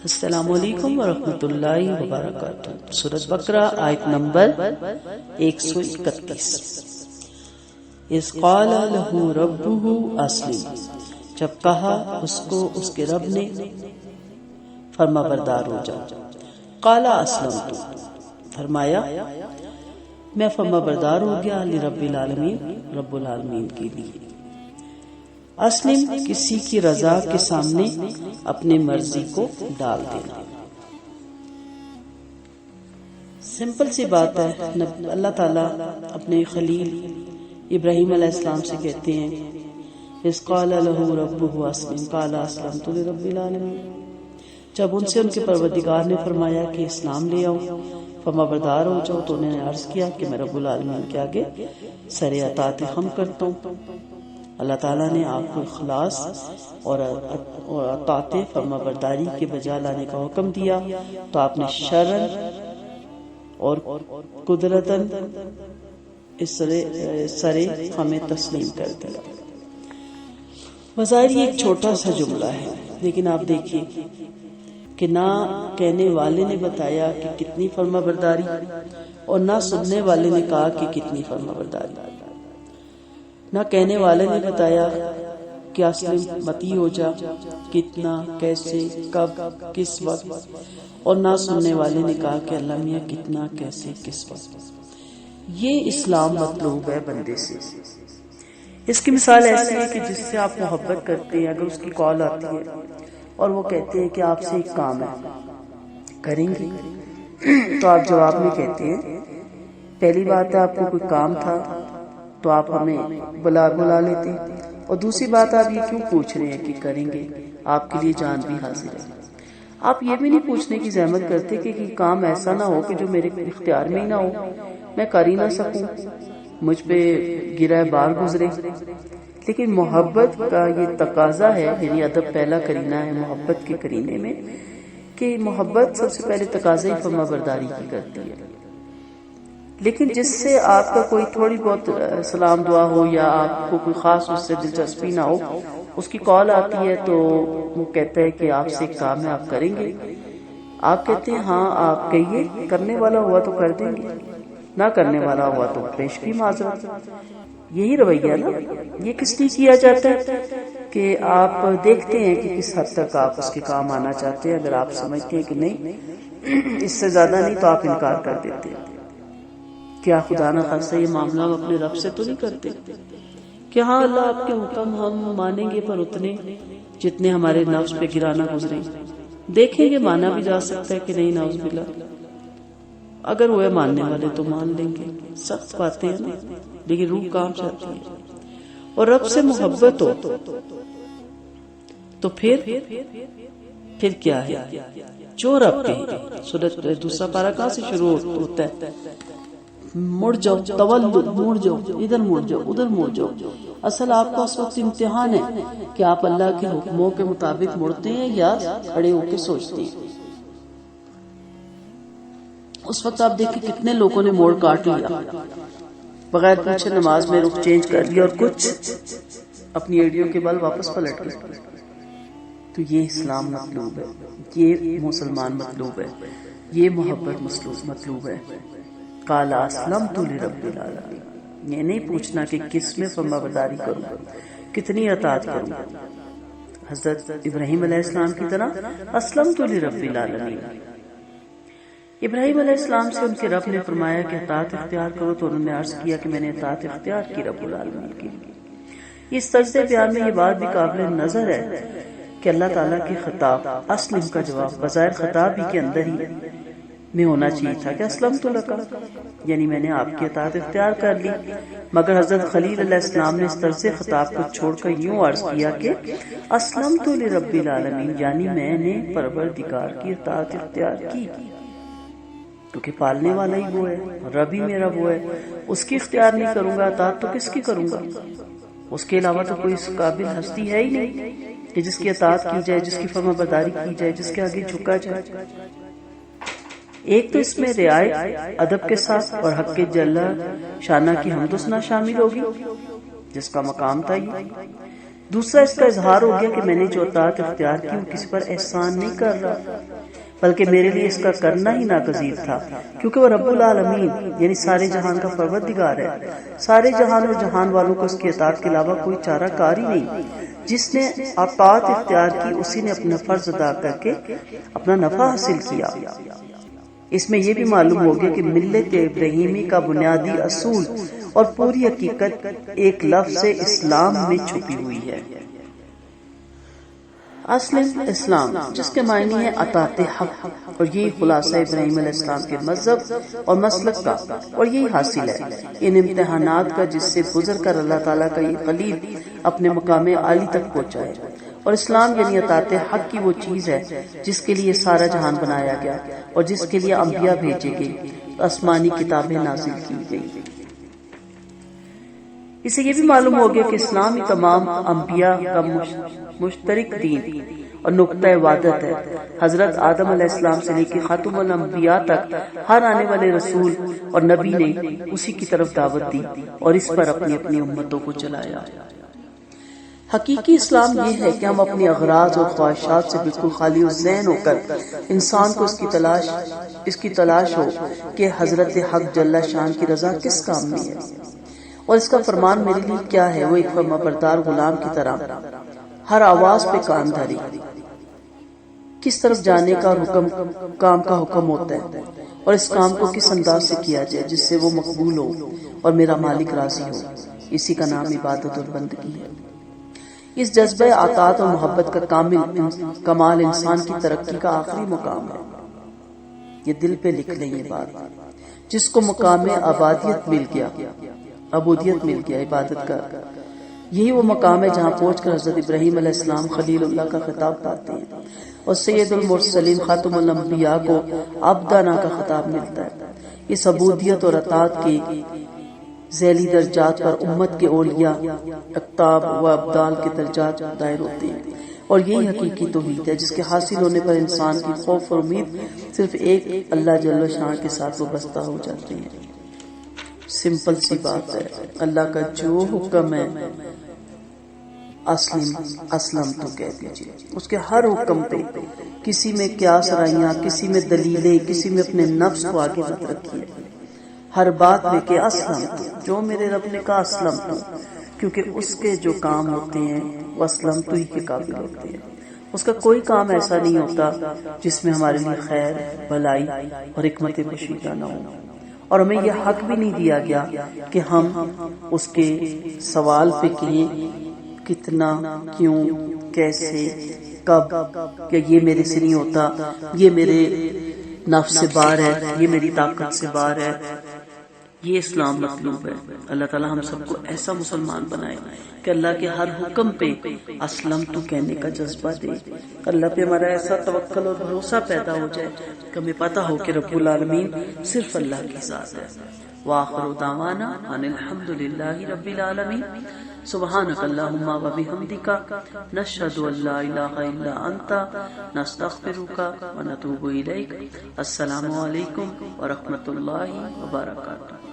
السلام علیکم ورحمۃ اللہ وبرکاتہ۔ سورۃ بقرہ آیت نمبر 131۔ اذ قال لہ ربہ اسلم، جب کہا اس کو اس کے رب نے فرما بردار ہو جا۔ قال اسلمت، فرمایا میں فرما بردار ہو گیا لرب العالمین، رب العالمین کے لیے۔ اسلم کسی کی رضا کے سامنے اپنی مرضی کو ڈال دینا۔ سمپل سی بات ہے، اللہ تعالیٰ اپنے خلیل ابراہیم علیہ السلام سے کہتے ہیں اذ قال لہ ربہ اسلم قال اسلمت لرب العالمین۔ جب ان سے ان کے پروردگار نے فرمایا کہ اسلام لے آؤ، فرما بردار ہو جاؤ، تو انہوں نے عرض کیا کہ میں رب العالمین کے آگے سر اطاعت خم کرتا ہوں۔ اللہ تعالیٰ نے آپ کو اخلاص اور اطاعت فرما برداری کے بجا لانے کا حکم دیا، تو آپ نے شرعاً اور قدرتاً اس سرے ہمیں تسلیم کر دیا۔ بظاہر یہ ایک چھوٹا سا جملہ ہے، لیکن آپ دیکھیے کہ نہ کہنے والے نے بتایا کہ کتنی فرما برداری، اور نہ سننے والے نے کہا کہ کتنی فرما برداری۔ نہ کہنے والے نے بتایا کہ اسلم متی ہو جا، کتنا، کیسے، کب، کس وقت، اور نہ سننے والے نے کہا کہ اللہ میاں کتنا، کیسے، کس وقت۔ یہ اسلام مطلوب ہے بندے سے۔ اس کی مثال ایسی ہے کہ جس سے آپ محبت کرتے ہیں، اگر اس کی کال آتی ہے اور وہ کہتے ہیں کہ آپ سے ایک کام ہے، کریں گے؟ تو آپ جواب میں کہتے ہیں پہلی بات ہے آپ کو کوئی کام تھا تو آپ ہمیں بلا لیتے، اور دوسری بات آپ یہ کیوں پوچھ رہے ہیں کہ کریں گے؟ آپ کے لیے جان بھی حاضر ہے۔ آپ یہ بھی نہیں پوچھنے کی زحمت کرتے کہ کام ایسا نہ ہو کہ جو میرے اختیار میں ہی نہ ہو، میں کر ہی نہ سکوں، مجھ پہ گرہ بار گزرے۔ لیکن محبت کا یہ تقاضا ہے، یعنی ادب پہلا کرینہ ہے محبت کے کرینے میں، کہ محبت سب سے پہلے تقاضا ہی فرما برداری کی کرتی ہے۔ لیکن جس سے آپ کا کوئی تھوڑی بہت سلام دعا ہو یا آپ کو کوئی خاص اس سے دلچسپی نہ ہو، اس کی کال آتی ہے تو وہ کہتا ہے کہ آپ سے ایک کام ہے، آپ کریں گے؟ آپ کہتے ہیں ہاں آپ کہیے، کرنے والا ہوا تو کر دیں گے، نہ کرنے والا ہوا تو پیش بھی معذرت۔ یہی رویہ نا، یہ کس لیے کیا جاتا ہے کہ آپ دیکھتے ہیں کہ کس حد تک آپ اس کے کام آنا چاہتے ہیں۔ اگر آپ سمجھتے ہیں کہ نہیں اس سے زیادہ نہیں، تو آپ انکار کر دیتے ہیں۔ کیا خدا نہ خاصہ یہ معاملہ ہم اپنے رب سے تو نہیں کرتے کہ ہاں اللہ آپ کے حکم ہم مانیں گے، پر اتنے جتنے ہمارے نفس پہ گرانا گزرے، دیکھیں گے مانا بھی جا سکتا ہے کہ نہیں، نعوذ باللہ، اگر وہ ماننے والے تو مان لیں گے۔ سخت باتیں ہیں نا، لیکن روح کام چاہتی ہے۔ اور رب سے محبت ہو تو پھر کیا ہے؟ جو رب کہے۔ سورۃ دوسرا پارہ کہاں سے شروع ہوتا ہے؟ مڑ جاؤ، تولد، مڑ جاؤ، ادھر مڑ جاؤ، ادھر مڑ جاؤ۔ اصل آپ کا اس وقت امتحان ہے کہ آپ اللہ کے حکموں کے مطابق مڑتے ہیں یا کھڑے ہو کے سوچتے ہیں۔ اس وقت آپ دیکھیں کتنے لوگوں نے موڑ کاٹ لیا، بغیر پوچھے نماز میں رخ چینج کر لیا، اور کچھ اپنی ایڑیوں کے بل واپس پلٹ گئے۔ تو یہ اسلام مطلوب ہے، یہ مسلمان مطلوب ہے، یہ محبت مطلوب ہے۔ قال اسلمت لرب العالمین، یہ نہیں پوچھنا کہ کس میں فرما برداری کروں گا، کتنی اطاعت کروں گا۔ حضرت ابراہیم علیہ السلام کی طرح اسلمت لرب العالمین۔ ابراہیم علیہ السلام سے ان کے رب نے فرمایا کہ اطاعت اختیار کرو، تو انہوں نے عرض کیا کہ میں نے اطاعت اختیار کی رب العالمین کے لیے۔ اس طرز بیان میں یہ بات بھی قابل نظر ہے کہ اللہ تعالیٰ کے خطاب اسلم کا جواب بظاہر خطاب ہی کے اندر ہی میں ہونا چاہیے تھا کہ اسلمت لک، یعنی میں نے آپ کی اطاعت اختیار کر لی، مگر حضرت خلیل علیہ السلام نے اس طرز خطاب کو چھوڑ کر یوں عرض کیا کہ اسلمت لرب العالمین، یعنی میں نے پروردگار کی اطاعت اختیار کی، کیونکہ پالنے والا ہی وہ ہے، رب ہی میرا وہ ہے، اس کی اختیار نہیں کروں گا اطاعت تو کس کی کروں گا؟ اس کے علاوہ تو کوئی اس قابل ہستی ہے ہی نہیں کہ جس کی اطاعت کی جائے، جس کی فرما برداری کی جائے، جس کے آگے جھکا جائے۔ ایک تو اس میں رعایت ادب کے ساتھ اور حق کے جل شانہ کی حمد و ثنا شامل ہوگی، جس کا مقام تھا یہ۔ دوسرا اس کا اظہار ہو گیا کہ میں نے جو اطاعت اختیار کی وہ کسی پر احسان نہیں کر رہا، بلکہ میرے لیے اس کا کرنا ہی ناگزیر تھا، کیونکہ وہ رب العالمین یعنی سارے جہان کا پروردگار ہے۔ سارے جہان اور جہان والوں کو اس کی اطاعت کے علاوہ کوئی چارہ کار ہی نہیں۔ جس نے اطاعت اختیار کی اسی نے اپنا فرض ادا کر کے اپنا نفع حاصل کیا۔ اس میں یہ بھی معلوم ہو گیا کہ ملت ابراہیمی کا بنیادی اصول اور پوری حقیقت ایک لفظ اسلام میں چھپی ہوئی ہے۔ اصل اسلام، جس کے معنی ہے اطاعت حق، اور یہی خلاصہ ابراہیم علیہ السلام کے مذہب اور مسلک کا، اور یہی حاصل ہے ان امتحانات کا جس سے گزر کر اللہ تعالیٰ کا یہ خلیل اپنے مقام عالی تک پہنچا ہے۔ اور اسلام یعنی اطاعت حق کی وہ چیز ہے جس کے لیے سارا جہان بنایا گیا اور جس کے لیے انبیاء بھیجے گئے، آسمانی کتابیں نازل کی گئی۔ اس سے یہ بھی معلوم ہو گیا کہ اسلام ہی تمام انبیاء کا مشترک دین اور نقطہ عبادت ہے۔ حضرت آدم علیہ السلام سے لے کے خاتم الانبیاء تک ہر آنے والے رسول اور نبی نے اسی کی طرف دعوت دی اور اس پر اپنی اپنی امتوں کو چلایا۔ حقیقی اسلام یہ ہے کہ ہم اپنی اغراض اور خواہشات سے بالکل خالی ذہن ہو کر انسان کو اس کی تلاش ہو کہ حضرت حق جل شان کی رضا کس کام میں ہے اور اس کا فرمان میرے لیے کیا ہے۔ وہ ایک فرمانبردار غلام کی طرح ہر آواز پہ کان دھری کس طرف جانے کا کام کا حکم ہوتا ہے اور اس کام کو کس انداز سے کیا جائے جس سے وہ مقبول ہو اور میرا مالک راضی ہو۔ اسی کا نام عبادت اور بندگی ہے۔ اس جذبہ اطاعت اور محبت کا کمال انسان کی ترقی کا آخری مقام ہے۔ یہ دل پہ لکھ لیں یہ بات، جس کو مقام عبودیت مل گیا عبادت کا، یہی وہ مقام ہے جہاں پہنچ کر حضرت ابراہیم علیہ السلام خلیل اللہ کا خطاب پاتے ہیں اور سید المرسلین خاتم الانبیاء کو عبدانہ کا خطاب ملتا ہے۔ اس عبودیت اور اطاعت کے ذیلی درجات پر امت کے اولیاء، اقطاب و ابدال کے درجات دائر ہوتے ہیں، اور یہی حقیقی توحید ہے جس کے حاصل ہونے پر انسان کی خوف اور امید صرف ایک اللہ جل شان کے ساتھ وابستہ ہو جاتے ہیں۔ سمپل سی بات ہے، اللہ کا جو حکم ہے اسلم تو کہہ دیجیے، اس کے ہر حکم پہ کسی میں قیاس رائیاں، کسی میں دلیلیں، کسی میں اپنے نفس کو آگے مت رکھیے۔ ہر بات میں کہ اسلم تو، جو میرے رب نے کہا اسلم تو، کیونکہ اس کے جو کام ہوتے ہیں وہ اسلم تو ہی کے قابل ہوتے ہیں۔ اس کا کوئی کام ایسا نہیں ہوتا جس میں ہمارے لیے خیر، بھلائی اور حکمت کشیدہ نہ ہو، اور ہمیں یہ حق بھی نہیں دیا گیا کہ ہم اس کے سوال پہ کہیں کتنا، کیوں، کیسے، کب، کہ یہ میرے سے نہیں ہوتا، یہ میرے نفس سے باہر ہے، یہ میری طاقت سے باہر ہے۔ یہ اسلام مطلوب ہے۔ اللہ تعالی ہم سب کو ایسا مسلمان بنائے کہ اللہ کے ہر حکم پہ اسلم تو کہنے کا جذبہ دے، اللہ پہ ہمارا ایسا توکل اور بھروسہ پیدا ہو جائے کہ ہمیں پتہ ہو کہ رب العالمین صرف اللہ کی ذات ہے۔ وآخر دعوانا ان الحمد للہ رب العالمین۔ سبحانک اللہم و بحمدک، نشہد ان لا الہ الا انت، نستغفرک و نتوب الیک۔ السلام علیکم ورحمۃ اللہ وبرکاتہ۔